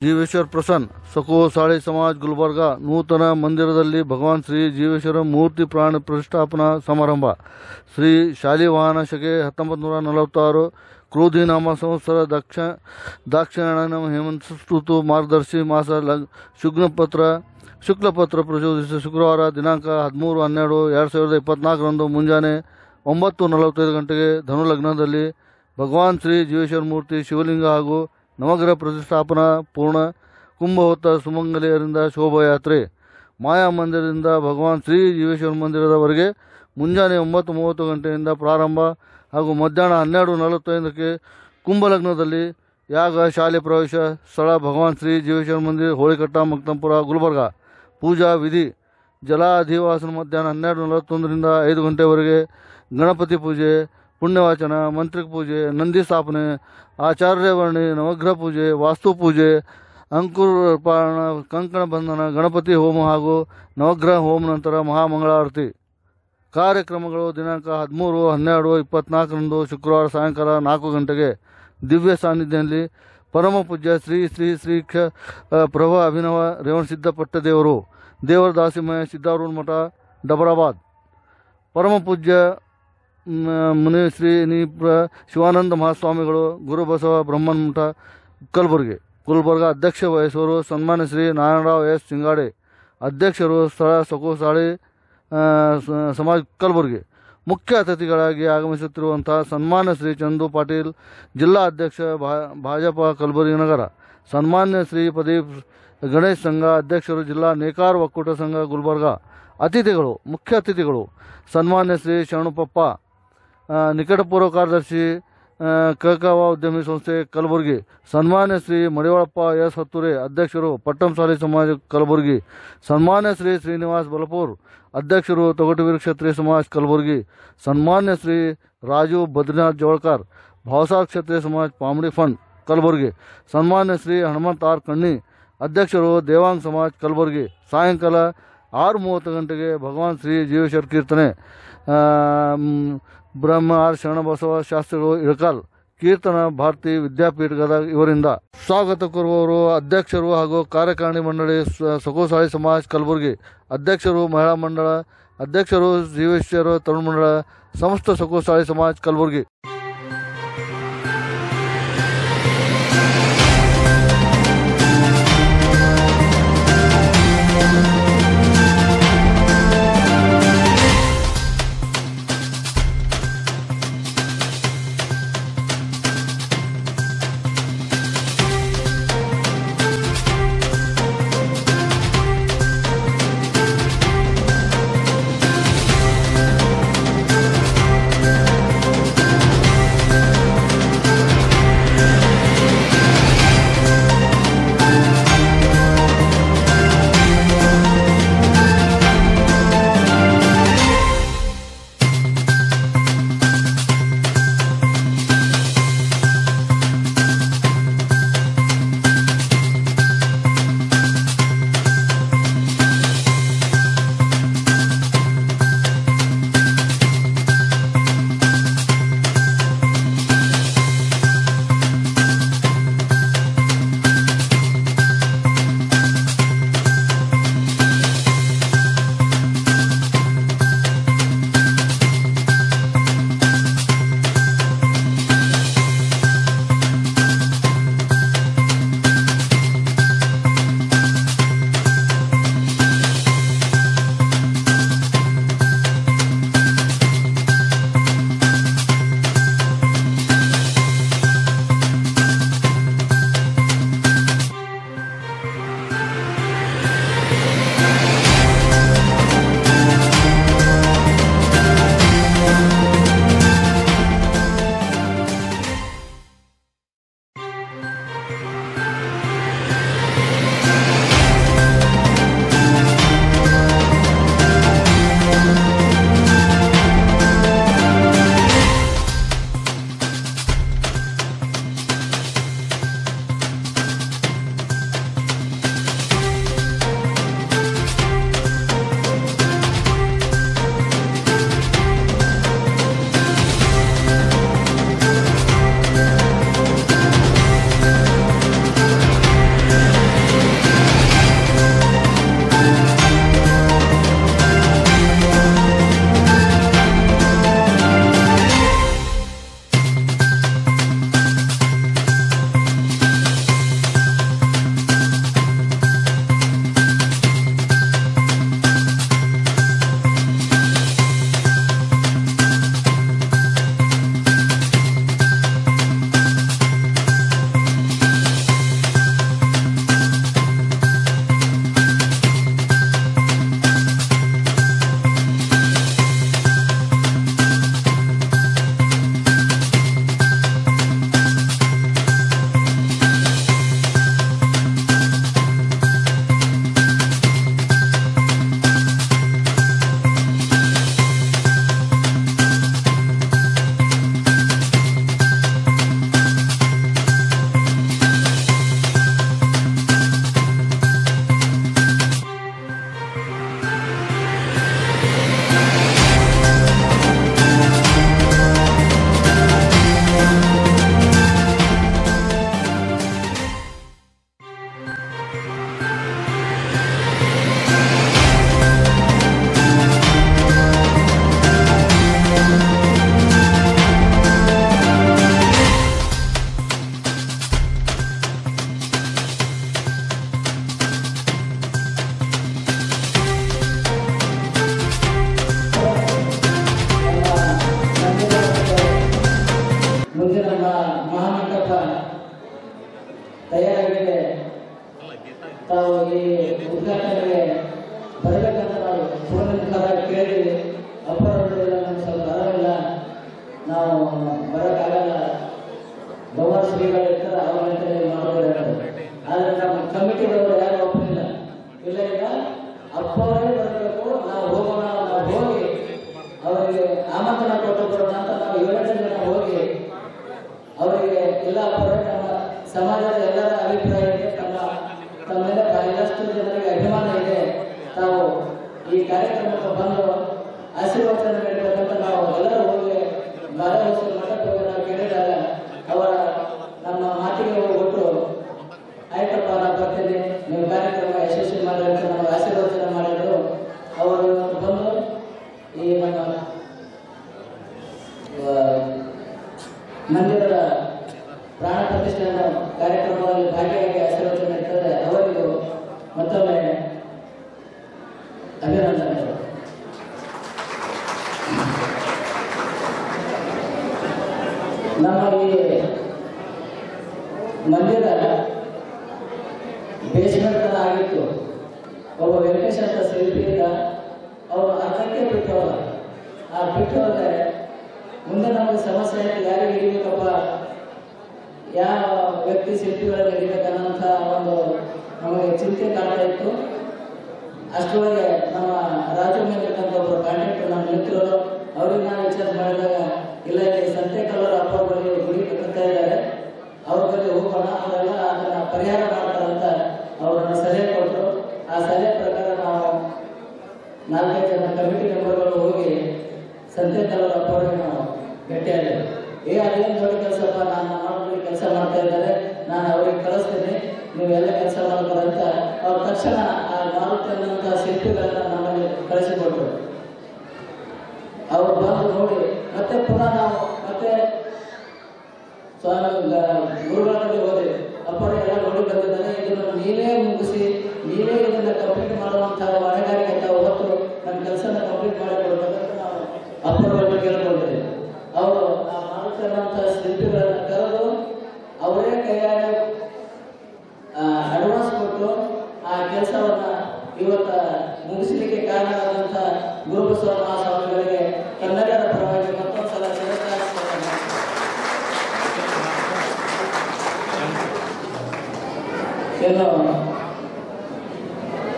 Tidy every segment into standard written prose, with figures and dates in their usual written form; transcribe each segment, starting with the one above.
जीवेश्वर प्रसन्न सको साळे समाज गुलबर्गा नूतन मंदिरदल्ली भगवान श्री जीवेश्वर मूर्ति प्राण प्रतिष्ठापना समारंभ श्री शालिवाहन शके 1946 क्रोधी नाम संवत्सर दाक्षिणायन हेमंत ऋतु मार्गदर्शी मास ಶುಕ್ಲಪತ್ರ ಪ್ರಚೋದಿಸಿ ಶುಕ್ರವಾರ ದಿನಾಂಕ 13/12/2024 ಮುಂಜಾನೆ 9:45 ಗಂಟೆಗೆ ಧನು ಲಗ್ನದಲ್ಲಿ ಭಗವಾನ್ ಶ್ರೀ ಜೀವೇಶ್ವರ ಮೂರ್ತಿ ಶಿವಲಿಂಗ ಹಾಗೂ ನವಗ್ರಹ ಪ್ರತಿಷ್ಠಾಪನಾ ಪೂರ್ಣ ಕುಂಭಹೋತ್ತ ಸುಮಂಗಲಿಯರಿಂದ ಶೋಭಾಯಾತ್ರೆ ಮಾಯಾ ಮಂದಿರದಿಂದ ಭಗವಾನ್ ಶ್ರೀ ಜೀವೇಶ್ವರ ಮಂದಿರದವರೆಗೆ ಮುಂಜಾನೆ 9:30 ಗಂಟೆಯಿಂದ ಪ್ರಾರಂಭ ಹಾಗೂ ಮಧ್ಯಾಹ್ನ 12:45ಕ್ಕೆ ಕುಂಭಲಗ್ನದಲ್ಲಿ ಯಾಗ ಶಾಲೆ ಪ್ರವೇಶ ಸ್ಥಳ ಭಗವಾನ್ ಶ್ರೀ ಜೀವೇಶ್ವರ ಮಂದಿರ ಹೋಳಿಕಟ್ಟ ಮಕ್ತಂಪುರ ಗುಲ್ಬರ್ಗ ಪೂಜಾ ವಿಧಿ ಜಲಾಧಿವಾಸನ ಮಧ್ಯಾಹ್ನ 12:41ರಿಂದ 5 ಗಂಟೆವರೆಗೆ ಗಣಪತಿ ಪೂಜೆ ಪುಣ್ಯವಾಚನ ಮಂತ್ರಿಕ ಪೂಜೆ ನಂದಿ ಸ್ಥಾಪನೆ ಆಚಾರ್ಯವರ್ಣಿ ನವಗ್ರಹ ಪೂಜೆ ವಾಸ್ತು ಪೂಜೆ ಅಂಕುರಪಾಣ ಕಂಕಣ ಬಂಧನ ಗಣಪತಿ ಹೋಮ ಹಾಗೂ ನವಗ್ರಹ ಹೋಮ ನಂತರ ಮಹಾಮಂಗಳಾರತಿ ಕಾರ್ಯಕ್ರಮಗಳು ದಿನಾಂಕ 13/12/24 ಶುಕ್ರವಾರ ಸಾಯಂಕಾಲ 4 ಗಂಟೆಗೆ ದಿವ್ಯ ಸಾನ್ನಿಧ್ಯದಲ್ಲಿ ಪರಮ ಪೂಜ್ಯ ಶ್ರೀ ಶ್ರೀ ಶ್ರೀ ಪ್ರಭ ಅಭಿನವ ರೇವಣಸಿದ್ಧ ಪಟ್ಟದೇವರು ದೇವರ ದಾಸಿಮಯ ಸಿದ್ದಾರೂಢ ಮಠ ಡಬರಾಬಾದ್ ಪರಮ ಪೂಜ್ಯ ಮುನಿ ಶ್ರೀ ಶಿವಾನಂದ ಮಹಾಸ್ವಾಮಿಗಳು ಗುರುಬಸವ ಬ್ರಹ್ಮನ್ ಮಠ ಕಲಬುರಗಿ ಗುಲ್ಬರ್ಗ ಅಧ್ಯಕ್ಷ ವಹಿಸುವರು ಸನ್ಮಾನ್ಯ ಶ್ರೀ ನಾರಾಯಣರಾವ್ ಎಸ್ ಸಿಂಗಾಡೆ ಅಧ್ಯಕ್ಷರು ಸ್ಥಳ ಸಕೋಸಾಳಿ ಸಮಾಜ ಕಲಬುರಗಿ ಮುಖ್ಯ ಅತಿಥಿಗಳಾಗಿ ಆಗಮಿಸುತ್ತಿರುವಂತಹ ಸನ್ಮಾನ್ಯ ಶ್ರೀ ಚಂದು ಪಾಟೀಲ್ ಜಿಲ್ಲಾ ಅಧ್ಯಕ್ಷ ಭಾಜಪ ಕಲಬುರಗಿ ನಗರ ಸನ್ಮಾನ್ಯ ಶ್ರೀ ಪ್ರದೀಪ್ ಗಣೇಶ್ ಸಂಘ ಅಧ್ಯಕ್ಷರು ಜಿಲ್ಲಾ ನೇಕಾರ ಒಕ್ಕೂಟ ಸಂಘ ಗುಲ್ಬರ್ಗ ಅತಿಥಿಗಳು ಮುಖ್ಯ ಅತಿಥಿಗಳು ಸನ್ಮಾನ್ಯ ಶ್ರೀ ಶರಣುಪಪ್ಪ ನಿಕಟಪೂರ್ವ ಕಾರ್ಯದರ್ಶಿ ಕಕವ ಉದ್ಯಮಿ ಸಂಸ್ಥೆ ಕಲಬುರಗಿ ಸನ್ಮಾನ್ಯ ಶ್ರೀ ಮಡಿವಾಳಪ್ಪ ಎಸ್ ಹತ್ತೂರೆ ಅಧ್ಯಕ್ಷರು ಪಟ್ಟಂಸಾಲಿ ಸಮಾಜ ಕಲಬುರಗಿ ಸನ್ಮಾನ್ಯ ಶ್ರೀ ಶ್ರೀನಿವಾಸ್ ಬಲಪೂರ್ ಅಧ್ಯಕ್ಷರು ತೊಗಟವೀರ ಕ್ಷತ್ರಿಯ ಸಮಾಜ ಕಲಬುರಗಿ ಸನ್ಮಾನ್ಯ ಶ್ರೀ ರಾಜು ಬದ್ರಿನಾಥ್ ಜವಳ್ಕರ್ ಭಾವಸಾರ್ ಕ್ಷತ್ರಿಯ ಸಮಾಜ ಪಾಮಡಿ ಫಂಡ್ ಕಲಬುರಗಿ ಸನ್ಮಾನ್ಯ ಶ್ರೀ ಹನುಮಂತ ಆರ್ ಕಣ್ಣಿ ಅಧ್ಯಕ್ಷರು ದೇವಾಂಗ್ ಸಮಾಜ ಕಲಬುರಗಿ ಸಾಯಂಕಾಲ 6:30 ಗಂಟೆಗೆ ಭಗವಾನ್ ಶ್ರೀ ಜೀವೇಶ್ವರ ಕೀರ್ತನೆ ಬ್ರಹ್ಮ ಆರ್ ಶರಣಬಸವ ಶಾಸ್ತ್ರಿಗಳು ಇಳಕಲ್ ಕೀರ್ತನ ಭಾರತಿ ವಿದ್ಯಾಪೀಠ ಗದಗ ಇವರಿಂದ ಸ್ವಾಗತ ಕೋರುವವರು ಅಧ್ಯಕ್ಷರು ಹಾಗೂ ಕಾರ್ಯಕಾರಿಣಿ ಮಂಡಳಿ ಸಕೋಸಾಳಿ ಸಮಾಜ ಕಲಬುರಗಿ ಅಧ್ಯಕ್ಷರು ಮಹಿಳಾ ಮಂಡಳ ಅಧ್ಯಕ್ಷರು ಜೀವೇಶ್ವರ ತರುಣ ಮಂಡಳ ಸಮಸ್ತ ಸಕೋಸಾಳಿ ಸಮಾಜ ಕಲಬುರಗಿ ತಾವು ಈ ಉದ್ಘಾಟನೆಗೆ ಬರಬೇಕಂತ ನಾವು ಫೋನ್ ಮುಖಾಂತರ ಕೇಳಿದ್ವಿ. ಅಪ್ಪರವರೆಲ್ಲ ನಮ್ಗೆ ಸ್ವಲ್ಪ ಬರೋಲ್ಲ, ನಾವು ಬರೋಕ್ಕಾಗಲ್ಲ, ಗೌರವ ಶ್ರೀಗಳು ಇರ್ತಾರೆ ಅವರಂತೆ ಮಾಡೋದು. ಆದರೆ ನಮ್ಮ ಕಮಿಟಿದವರು ಯಾರು ಒಪ್ಪಲಿಲ್ಲ. ಇಲ್ಲ ಈಗ ಅಪ್ಪವರೇ ಬರಬೇಕು, ನಾವು ಹೋಗೋಣ, ನಾವು ಹೋಗಿ ಅವರಿಗೆ ಆಮಂತ್ರಣ ಕೊಟ್ಟು ಬರೋಣ ಅಂತ ನಾವು 7 ಜನ ಹೋಗಿ ಅವರಿಗೆ ಇಲ್ಲ ಅಪ್ಪವರೇ ನಮ್ಮ ಸಮಾಜದ ಎಲ್ಲರ ಅಭಿಪ್ರಾಯ ಇದೆ, ತಮ್ಮೆಲ್ಲ ಬಹಳಷ್ಟು ಜನರಿಗೆ ಅಭಿಮಾನ ಇದೆ, ತಾವು ಈ ಕಾರ್ಯಕ್ರಮಕ್ಕೆ ಬಂದು ಆಶೀರ್ವಾದ ನೀಡಬೇಕಂತ ನಾವು ಎಲ್ಲರೂ ಹೋಗಿ ಬಾಲಗೋಸ್ಕರ ಮಠಕ್ಕೆ ಹೋಗಿ ನಾವು ಕೇಳಿದಾಗ ಅವರ ನಮ್ಮ ಮಾತಿಗೆ ಹೋಗ್ಬಿಟ್ಟು ಆಯ್ತಪ್ಪ ನಾನು ಬರ್ತೀನಿ, ನೀವು ಕಾರ್ಯಕ್ರಮ ಯಶಸ್ವಿ ಮಾಡಿ ಅಂತ ನಮಗೆ ಆಶೀರ್ವಚನ ಮಾಡಿದ್ರು. ಅವರು ಬಂದು ಈ ನಮ್ಮ ಮಂದಿರದ ಪ್ರಾಣ ಪ್ರತಿಷ್ಠಾನ ಕಾರ್ಯಕ್ರಮದಲ್ಲಿ ಭಾಗಿಯಾಗಿ ಆಶೀರ್ವಚನ ಇರ್ತದೆ. ಅವರಿಗೂ ಮತ್ತೊಮ್ಮೆ ಅಭಿನಂದನೆಗಳು. ನಮ್ಮ ಈ ಮಂದಿರ ಬೇಸ್ಮೆಂಟ್ ಆಗಿತ್ತು. ಒಬ್ಬ ವೆಂಕಟೇಶ್ ಅಂತ ಶಿಲ್ಪಿ ಇದ್ದ, ಅವರು ಅರ್ಧಕ್ಕೆ ಬಿಟ್ಟವರು. ಆ ಬಿಟ್ಟವ್ರೆ ಮುಂದೆ ನಮಗೆ ಸಮಸ್ಯೆ ಆಯ್ತು, ಯಾರಿಗೆ ಹಿಡಿಬೇಕಪ್ಪ, ಯಾವ ವ್ಯಕ್ತಿ ಶಿಲ್ಪಿಗಳನ್ನು ಹಿಡಿಬೇಕನ್ನೋಂಥ ಒಂದು ನಮಗೆ ಚಿಂತೆ ಕಾಡ್ತಾ ಇತ್ತು. ಅಷ್ಟರೊಳಗೆ ನಮ್ಮ ರಾಜು ಮೇಲಿರ್ತಕ್ಕಂಥ ಒಬ್ಬರು ಕಾಂಟ್ರಾಕ್ಟರ್ ನಮ್ಮ ಮಿತ್ರರು, ಅವ್ರಿಗೆ ನಾವು ವಿಚಾರ ಮಾಡಿದಾಗ ಇಲ್ಲ ಇಲ್ಲಿ ಸಂತೆಕಲ್ಲರ ಅಪ್ಪ ಬಳಿ ಗುಡಿ ಕಟ್ತಾ ಇದ್ದಾರೆ, ಅವ್ರ ಬಳಿ ಹೋಗೋಣ, ಅವರೆಲ್ಲ ಅದನ್ನು ಪರಿಹಾರ ಮಾಡ್ತಾರಂತ ಅವ್ರನ್ನ ಸಲಹೆ ಕೊಟ್ಟರು. ಆ ಸಲಹೆ ಪ್ರಕಾರ ನಾವು 4-5 ಜನ ಕಮಿಟಿ ಮೆಂಬರ್ಗಳು ಹೋಗಿ ಸಂತೆಕಲ್ಲರ ಅಪ್ಪವರಿಗೆ ನಾವು ಭೇಟಿಯಾಗಿದ್ದೇವೆ. ಅದೇನು ದೊಡ್ಡ ಕೆಲಸಪ್ಪ, ನಾನು ಮಾಡಿ ಕೆಲಸ ಮಾಡ್ತಾ ಇದ್ದಾರೆ, ನಾನು ಅವ್ರಿಗೆ ಕಳಿಸ್ತೀನಿ, ನೀವೆಲ್ಲ ಕೆಲಸ ಮಾಡ್ತಾರಂತ ಅವ್ರು ತಕ್ಷಣ ಆ ಮಾರುತಿ ಅನ್ನೋಂಥ ಶಿಲ್ಪಿಗಳನ್ನ ನಮ್ಮಲ್ಲಿ ಕಳಿಸಿಕೊಟ್ರು. ಅವ್ರು ಬಂದು ನೋಡಿ ಮತ್ತೆ ಪುನಃ ನಾವು ಮತ್ತೆ ಸ್ವಾಮಿ ಗುರುಗಳ ಕಡೆ ಹೋದೆ. ಅಪ್ಪರೇ ಎಲ್ಲ ನೋಡಿ ಬಂದಿದ್ದಾರೆ, ಇದನ್ನು ನೀವೇ ಮುಗಿಸಿ ನೀವೇ ಇದನ್ನು ಕಂಪ್ಲೀಟ್ ಮಾಡುವಂಥ ಹೊಣೆಗಾರಿಕೆ ತಾವು ಹೊತ್ತು ನನ್ನ ಕೆಲಸನ ಕಂಪ್ಲೀಟ್ ಮಾಡಿಕೊಡ್ಬೇಕಂತ ನಾವು ಅಪ್ಪರವರೆಗೆ ಕೇಳ್ಕೊಂಡಿದ್ದೇವೆ. ಅವರು ಆ ಮಾರುತಿ ಅನ್ನೋಂಥ ಶಿಲ್ಪಿಗಳನ್ನ ಕರೆದು ಅವರೇ ಕೈಯಾಗಿ ಅಡ್ವಾನ್ಸ್ ಕೊಟ್ಟು ಆ ಕೆಲಸವನ್ನ ಇವತ್ತ ಮುಗಿಸಲಿಕ್ಕೆ ಕಾರಣರಾದಂಥ ಗುರುಬಸವ ಮಹಾಸ್ವಾಮಿಗಳಿಗೆ ಕನ್ನಡದ ಪರವಾಗಿ ಮತ್ತೊಂದು ಸಲ ಏನು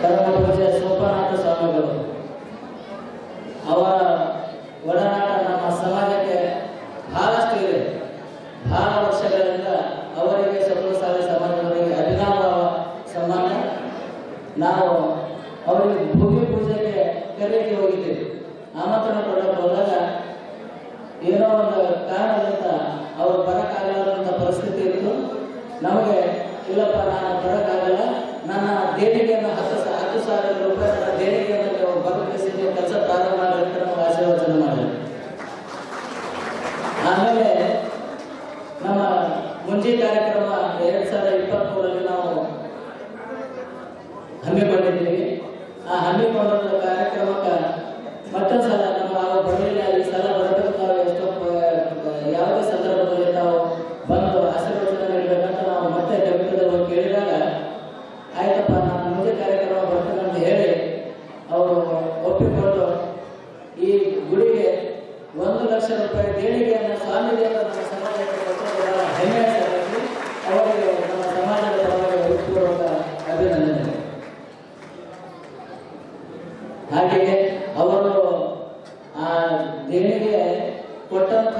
ಪರಮ ಪೂಜ್ಯ ಸೋಪಾನಾಥ ಸ್ವಾಮಿಗಳು ಅವರ ಒಡನಾಟ ನಮ್ಮ ಸಮಾಜಕ್ಕೆ ಬಹಳಷ್ಟು ಇದೆ. ಬಹಳ ವರ್ಷಗಳಿಂದ ಅವರಿಗೆ ಸಕಲಸಾಲಿ ಸಮಾಜದವರಿಗೆ ಅಭಿನವ ಸಂಬಂಧ. ನಾವು ಅವರಿಗೆ ಭೂಮಿ ಪೂಜೆಗೆ ಕರೆಯಕ್ಕೆ ಹೋಗಿದ್ದೀವಿ. ಆಮಂತ್ರಣ ಕೊಡಕ್ಕೆ ಹೋದಾಗ ಏನೋ ಒಂದು ಕಾರಣದಿಂದ ಅವರು ಬರೋಕ್ಕಾಗಲಾರಂಥ ಪರಿಸ್ಥಿತಿ ಇತ್ತು. ನಮಗೆ ಇಲ್ಲಪ್ಪ ನಾನು ಬರೋಕ್ಕಾಗಲ್ಲ, ನನ್ನ ದೇಣಿಗೆಯನ್ನು 10,000 ರೂಪಾಯಿ ನನ್ನ ದೇಣಿಗೆಯನ್ನು ಬರಬೇಕಿಸಿ ಕೆಲಸ ಪ್ರಾರಂಭ ಮಾಡಿದ್ರೆ ನಮಗೆ ಆಶೀರ್ವಚನ ಮಾಡಿ. ಆಮೇಲೆ ನಮ್ಮ ಮುಂಜಿ ಕಾರ್ಯಕ್ರಮ 2023ರಲ್ಲಿ ನಾವು ಹಮ್ಮಿಕೊಂಡಿದ್ದೀವಿ. ಆ ಹಮ್ಮಿಕೊಂಡ ಕಾರ್ಯಕ್ರಮಕ್ಕೆ ಮತ್ತೊಂದು ಸಲ ನಮ್ಮ ನಾವು ಬರಲಿಲ್ಲ, ಈ ಸಲ ಬರಬೇಕು, ನಾವು ಎಷ್ಟೋ ಯಾವುದೇ ಸಂದರ್ಭದಲ್ಲಿ ನಾವು ಬಂದು ಆಶೀರ್ವಚನ ನೀಡಬೇಕಂತ ನಾವು ಮತ್ತೆ ಕಮಿಟಿದವರು ಕೇಳಿದಾಗ ಆಯ್ತಪ್ಪ ನಾನು ಮುಂದೆ ಕಾರ್ಯಕ್ರಮ ಬರ್ತೇನೆ ಅಂತ ಹೇಳಿ ಅವರು ಒಪ್ಪಿಕೊಂಡು ಈ ಗುಡಿಗೆ 1 ಲಕ್ಷ ರೂಪಾಯಿ ದೇಣಿಗೆಯನ್ನು ಸ್ವಾಮೀಜಿಯನ್ನು ನಮ್ಮ ಸಮಾಜಕ್ಕೆ ಕೊಟ್ಟಿರುವ ಹೆಮ್ಮೆಯ ಸಂಗತಿ. ಅವರಿಗೆ ನಮ್ಮ ಸಮಾಜದ ಪರವಾಗಿ ಹೃತ್ಪೂರ್ವಕ ಅಭಿನಂದನೆ. ಹಾಗೆಯೇ ಅವರು ಆ ದೇಣಿಗೆ ಕೊಟ್ಟಂಥ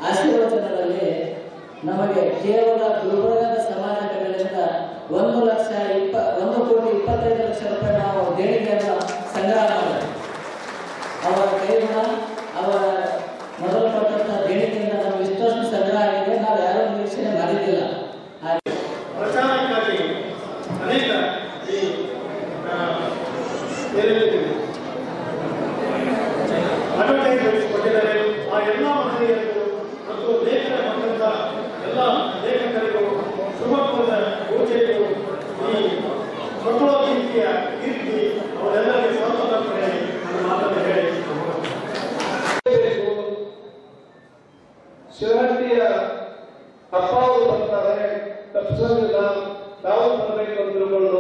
ಆಶೀರ್ವಚನದಲ್ಲಿ ನಮಗೆ ಕೇವಲ ಗುಲ್ಬರ್ಗದ ಸಮಾಜ ಕಡೆಯಿಂದ 1,25,00,000 ರೂಪಾಯಿ ನಾವು ದೇಣಿಗೆಯನ್ನು ಸಂಗ್ರಹ ಮಾಡಿದೆ. ಅವರ ಕೈಗುಣ, ಅವರ ಮೊದಲು ಕೊಟ್ಟಂಥ ದೇಣಿಗೆಯಿಂದ ನಾವು ಇಷ್ಟೊಂದು ಸಂಗ್ರಹ ಆಗಿದೆ, ನಾವು ಯಾರೂ ನಿರೀಕ್ಷಣೆ ಮಾಡಿದ್ದಿಲ್ಲ. ಪ್ರಚಾರಕ್ಕಾಗಿ ಅನೇಕ ಈ ಅಡ್ವರ್ಟೈಸ್ಮೆಂಟ್ಸ್ ಕೊಟ್ಟಿದ್ದಾರೆ. ಆ ಎಲ್ಲ ಮಹನೀಯರಿಗೂ ಮತ್ತು ಲೇಖನ ಬಂದಂಥ ಎಲ್ಲ ಲೇಖಕರಿಗೂ ಶುಭತ್ವದ ಪೂಜೆಗೂ ಈ ಮಕ್ಕಳ ರೀತಿಯ ಕೀರ್ತಿ ಅವರೆಲ್ಲರಿಗೆ ಸ್ವಾತಂತ್ರ್ಯ ನನ್ನ ಮಾತನ್ನು ಹೇಳಿ ಶಿವಹಟ್ಟಿಯ ತಪ್ಪಾವುದು ಬರ್ತಾರೆ, ತಪ್ಪಿಸೋದಿಲ್ಲ, ತಾವು ಬರಬೇಕು ಅಂದ್ರುಕೊಂಡು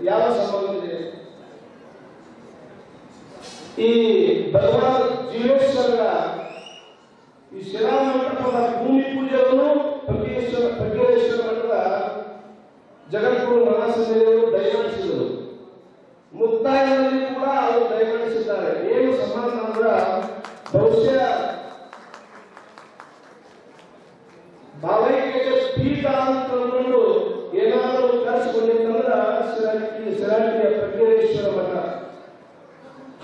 ಯಾವ ಸಂಬಂಧವಿದೆ? ಈ ಭಗವಾನ್ ಜೀವೇಶ್ವರರ ಈ ಶಿಲಾಮಂಟಪದ ಭೂಮಿ ಪೂಜೆಯನ್ನು ಪ್ರಜ್ಞೇಶ್ವರ ಮಠದ ಜಗದ್ಗುರು ಮಹಾಸಂದೇವರು ದಯಮಾಡಿಸಿದರು. ಮುಕ್ತಾಯದಲ್ಲಿ ಕೂಡ ಅವರು ದಯಮಾಡಿಸಿದ್ದಾರೆ. ಏನು ಸಂಬಂಧ ಅಂದ್ರೆ ಬಹುಶಃ ಭಾವೈಕ್ಯತೆ ಪೀಠ ಅಂತ ತಿಳ್ಕೊಂಡು ಏನಾದರೂ ಕರೆಸಿಕೊಂಡಿತ್ತಂದ್ರ ಶಿರಾಟಿಯ ಪ್ರಜ್ಞೇಶ್ವರ ಮಠ.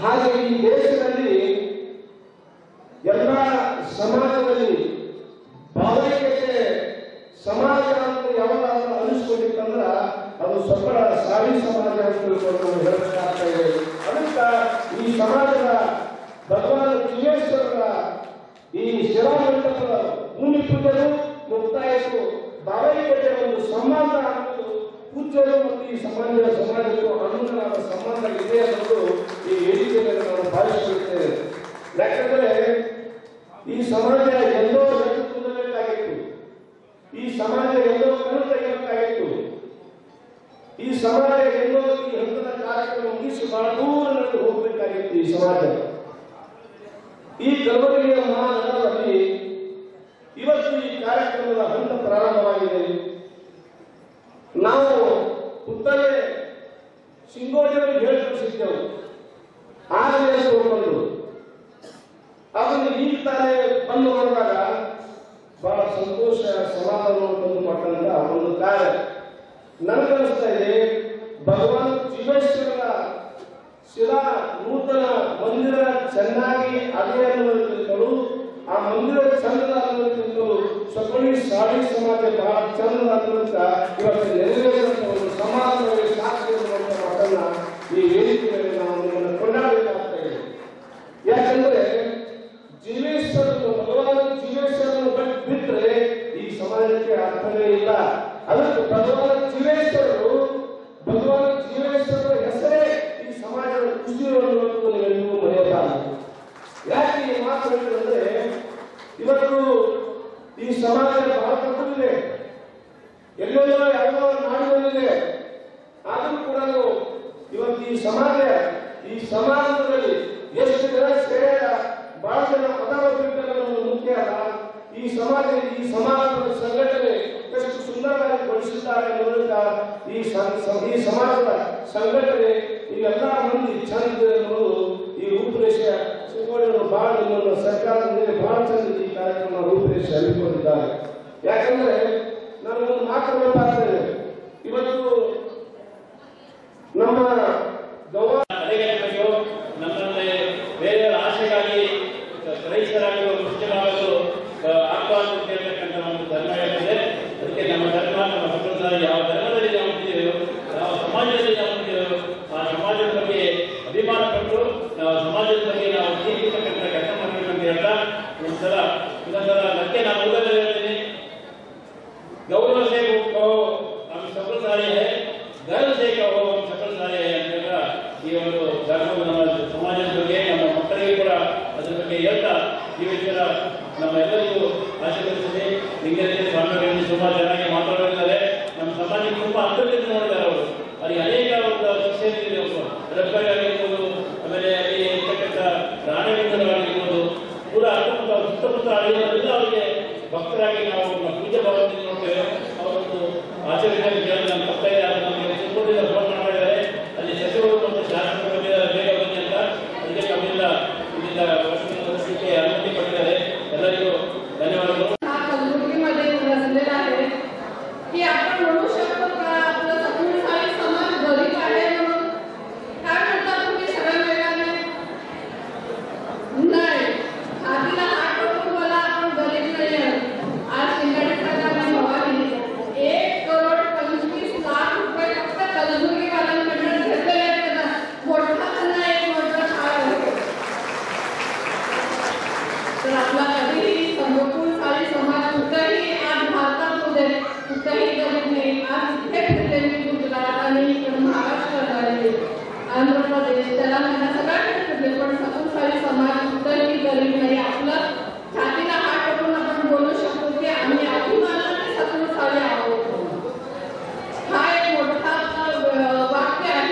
ಹಾಗೆ ಈ ದೇಶದಲ್ಲಿ ಎಲ್ಲ ಸಮಾಜದಲ್ಲಿ ಭಾವೈಕ್ಯತೆ ಸಮಾಜ ಅಂತ ಯಾವಾಗಾದ್ರೂ ಅನಿಸ್ಕೊಂಡಿತ್ತಂದ್ರ ಅದು ಸಫಲ ಸಾವಿ ಸಮಾಜ ಅಂತ ತಿಳ್ಕೊಂಡು ಹೇಳಬೇಕಾಗ್ತಾ ಇದೆ. ಅದಕ್ಕ ಈ ಸಮಾಜದ ಭಗವಾನ್ ಜೀವೇಶ್ವರರ ಈ ಶಿಲಾಮಂಟಪದ ಭೂಮಿ ಪೂಜೆಗಳು ಮುಕ್ತಾಯಕ್ಕೂ ಭಾವೈಕ್ಯತೆ ಒಂದು ಸಂಬಂಧ ಅನ್ನೋದು ಪೂಜ್ಯರು ಮತ್ತು ಈ ಸಮಾಜಕ್ಕೂ ಅನುಗುಣವಾದ ಸಂಬಂಧ ಇದೆ ಅನ್ನೋದು ಈ ವೇದಿಕೆಯಲ್ಲಿ ನಾವು ಭಾವಿಸುತ್ತೇವೆ. ಯಾಕಂದ್ರೆ ಈ ಸಮಾಜ ಎಲ್ಲೋ ತುಂಬಬೇಕಾಗಿತ್ತು, ಈ ಸಮಾಜ ಎಲ್ಲೋ ಕಣ್ಣು ತೆಗೆಯಬೇಕಾಗಿತ್ತು, ಈ ಸಮಾಜ ಎಲ್ಲೋ ಈ ಹಂತದ ಕಾರ್ಯಕ್ರಮ ಮುಗಿಸಿ ಬಹಳ ದೂರ ನಡೆದು ಹೋಗಬೇಕಾಗಿತ್ತು. ಈ ಸಮಾಜ ಈ ಕಲಬುರಗಿಯ ಮಹಾನಗರದಲ್ಲಿ ಇವತ್ತು ಈ ಕಾರ್ಯಕ್ರಮದ ಹಂತ ಪ್ರಾರಂಭವಾಗಿದೆ. ನಾವು ಉತ್ತರೇ ಸಿಂಗೋಡಿಯವರಿಗೆ ಹೇಳಿ ಕಳಿಸಿದ್ದೆವು, ಆಗಲೇ ತಗೊಂಡು ಅದನ್ನು ಈಗ ತಾನೇ ಬಂದು ನೋಡಿದಾಗ ಬಹಳ ಸಂತೋಷ ಸಮಾಧಾನವನ್ನು ತಂದು ಕೊಟ್ಟಂತ ಒಂದು ಕಾರ್ಯ ನನಗನ್ನಿಸ್ತಾ ಇದೆ. ಭಗವಾನ್ ಜೀವೇಶ್ವರರ ಶಿಲಾ ನೂತನ ಮಂದಿರ ಚೆನ್ನಾಗಿ ಅದೇ ಅನ್ನೋದಕ್ಕಿಂತಲೂ ಆ ಮಂದಿರ ಚಂದದ ಅನ್ನೋದಕ್ಕಿಂತಲೂ ಸಪಣಿ ಸಾಡಿ ಸಮಾಜ ಬಹಳ ಚಂದದ ಅನ್ನೋದಕ್ಕ ಇವತ್ತು ನೆರವೇರಿದಂತ ಒಂದು ಸಮಾಜದಲ್ಲಿ ಸಾಕ್ಷಿ ಎನ್ನುವಂತ ಮಾತನ್ನ ಈ ವೇದಿಕೆಯಲ್ಲಿ ನಾವು ನಿಮ್ಮನ್ನು ಕೊಂಡಾಡಬೇಕಾಗ್ತಾ ಇದೆ. ಯಾಕಂದ್ರೆ ಜೀವೇಶ್ವರನು ಭಗವಾನ್ ಜೀವೇಶ್ವರನು ಬಿಟ್ಟರೆ ಈ ಸಮಾಜಕ್ಕೆ ಅರ್ಥವೇ ಇಲ್ಲ. ಅದಕ್ಕೆ ಭಗವಾನ್ ಜೀವೇಶ್ವರರು ಭಗವಾನ್ ಜೀವೇಶ್ವರರ ಹೆಸರೇ ಈ ಸಮಾಜದ ಖುಷಿಯನ್ನು ನೀವೆಲ್ಲರೂ ಮರೆಯಬಾರದು. ಯಾಕೆ ಈ ಮಾತು ಹೇಳಿದ್ರೆ ಇವತ್ತು ಈ ಸಮಾಜ ಬಹಳ ತಪ್ಪಿದೆ, ಎಲ್ಲೆಲ್ಲೋ ಯಾವುದೋ ನಾಡಿನಲ್ಲಿದೆ. ಆದರೂ ಕೂಡ ಇವತ್ತು ಈ ಸಮಾಜದಲ್ಲಿ ಎಷ್ಟು ಜನ ಸೇರಿದ ಬಹಳ ಜನ ಪದವನ್ನು ಮುಖ್ಯ ಅಲ್ಲ. ಈ ಸಮಾಜದ ಸಂಘಟನೆ ಎಷ್ಟು ಸುಂದರವಾಗಿ ಬಳಸಿದ್ದಾರೆ ಅನ್ನೋದಕ್ಕ ಈ ಸಮಾಜದ ಸಂಘಟನೆ ಇವೆಲ್ಲ ಮಂದಿ ಚಂದ ಅನ್ನೋದು ಈ ರೂಪರೇಷೆ ಸಿಂಗೋಡಿಯವರು ಬಹಳ ನಿಮ್ಮನ್ನು ಸರ್ಕಾರದ ಮೇಲೆ ಬಹಳ ಚಂದ ಈ ಕಾರ್ಯಕ್ರಮ ರೂಪರೇಷೆ ಹಮ್ಮಿಕೊಂಡಿದ್ದಾರೆ. ಯಾಕಂದ್ರೆ ನಾನು ಮಾತಾಡಬೇಕಾಗ್ತದೆ. ಇವತ್ತು ನಮ್ಮ ನಮ್ಮಲ್ಲಿ ಬೇರೆ ಆಸೆಗಾಗಿ ರೈತರಾಗಿ ಮುಖ್ಯವಾಗಲು ಆಗ್ಬಾರ್ದು ಅಂತ ಹೇಳ್ತಕ್ಕಂಥ ಒಂದು ಧರ್ಮ ಇರ್ತದೆ. ಅದಕ್ಕೆ ನಮ್ಮ ಧರ್ಮ, ನಮ್ಮ ಸಂಪ್ರದಾಯ ಯಾವ ಧರ್ಮದಲ್ಲಿ ನಾವು ಹೊಂದಿದ್ದೇವೆ, ಯಾವ ಸಮಾಜದಲ್ಲಿ ನಾವು ಹೊಂದಿದ್ದೇವೆ, ಆ ಸಮಾಜದ ಬಗ್ಗೆ ಅಭಿಮಾನ ಪಟ್ಟು ನಾವು ಸಮಾಜದ ಬಗ್ಗೆ ನಾವು ಜೀವಿಸತಕ್ಕಂಥ ಕೆಲಸ ಮಾಡಬೇಕು ಅಂತ ಹೇಳ್ತಾ ಇದೊಂದರ ಮತ್ತೆ ನಾನು ಮೊದಲೇ ಹೇಳ್ತೀನಿ, गौरव से कहो हम सफलशाली है, गर्व से कहो हम सफलशाली है ಅಂತ ಈ ಒಂದು ಧರ್ಮದ ನಮ್ಮ ಸಮಾಜದ ಬಗ್ಗೆ ನಮ್ಮ ಮಕ್ಕಳಿಗೆ ಕೂಡ ಅದರ ಬಗ್ಗೆ ಹೇಳ್ತಾ ಜೀವಿತರ ನಮ್ಮೆಲ್ಲರಿಗೂ ಆಶೀರ್ವದಿಸಿದೆ. ಲಿಂಗೇಶ್ವರ ಸ್ವಾಮಿಗಳನ್ನು ತುಂಬಾ ಚೆನ್ನಾಗಿ ಮಾತಾಡಿದ್ದಾರೆ. ನಮ್ಮ ಸಮಾಜಕ್ಕೆ ತುಂಬಾ ಅಂತರ್ಗತ ನೋಡಿದ್ದಾರೆ ಅವರು. ಅಲ್ಲಿ ಅನೇಕ ಒಂದು ಶಿಕ್ಷೆಗಳಿದೆ, ರಬ್ಬರ್ ಆಗಿರ್ಬೋದು, ಆಮೇಲೆ ಅಲ್ಲಿ ಇರ್ತಕ್ಕಂಥ ಪ್ರಾಣಿಗಳಿರ್ಬೋದು, ಪೂರ ಸುತ್ತಮುತ್ತ ಅಳಿಯೋದೆಲ್ಲ ಅವರಿಗೆ ಭಕ್ತರಾಗಿ ನಾವು ಪೂಜೆ ಭಾವನೆ ನೋಡ್ತೇವೆ. ಅವರೊಂದು ಆಚರಣೆಯಲ್ಲಿ ಕೇಳಿ ನಮ್ಮ ಪಕ್ಕ ಇದೆ, ಅದು ನಮಗೆ ಚಿಕ್ಕದಿಂದ ಫೋನ್ ಮಾಡಿದ್ದಾರೆ. ಅಲ್ಲಿ ಸಚಿವರು ಮತ್ತು ಶಾಸಕರು ಬಂದಿದ್ದಾರೆ, ಬೇಗ ಬನ್ನಿ ಅಂತ. ಅದಕ್ಕೆ ನಮ್ಮಿಂದ ಇಲ್ಲಿಂದ ವರ್ಷಕ್ಕೆ ಅನುಮತಿ ಪಡೆದಿದ್ದಾರೆ. ಎಲ್ಲರಿಗೂ ಧನ್ಯವಾದಗಳು. की आपण म्हणू शकतो का आपलं समुदाय समाज गरीब आहे म्हणून? काय म्हणता तुम्ही सगळ्या वेळाने? नाही, आधीला हात करून बोला आपण गरीब नाही आहे. आज शिंगाडे सरकारने भवानी 1,25,00,000 रुपये फक्त कलबुर्गीवाल्यांकडून घेतलेले आहेत ना. मोठा त्यांना एक मोठा शाळा आहे. तर आपला कधीही समोरसारी समाज कुठेही आज भारतामध्ये कुठेही गरीब नाही. आज इथे फिरले मी गुजरात आणि महाराष्ट्रात आले, आंध्र प्रदेश, तेलंगणा सगळ्याकडे फिरले, पण समोरसारी समाज कुठेही गरीब नाही. आपलं छातीला हात करून आपण बोलू शकतो की आम्ही अभिमानाने समोरसारी आहोत. हा एक मोठा वाक्य आहे.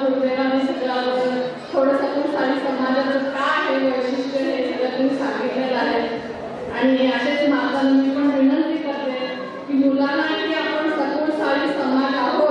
गुरुदेवांनी सगळं थोडं सकुलशाही समाजाचं काय आहे वैशिष्ट्य हे सगळं तुम्ही सांगितलेलं आहे. आणि असेच मातांना मी पण विनंती करते की मुलांना की आपण सकुलशाही समाज आहोत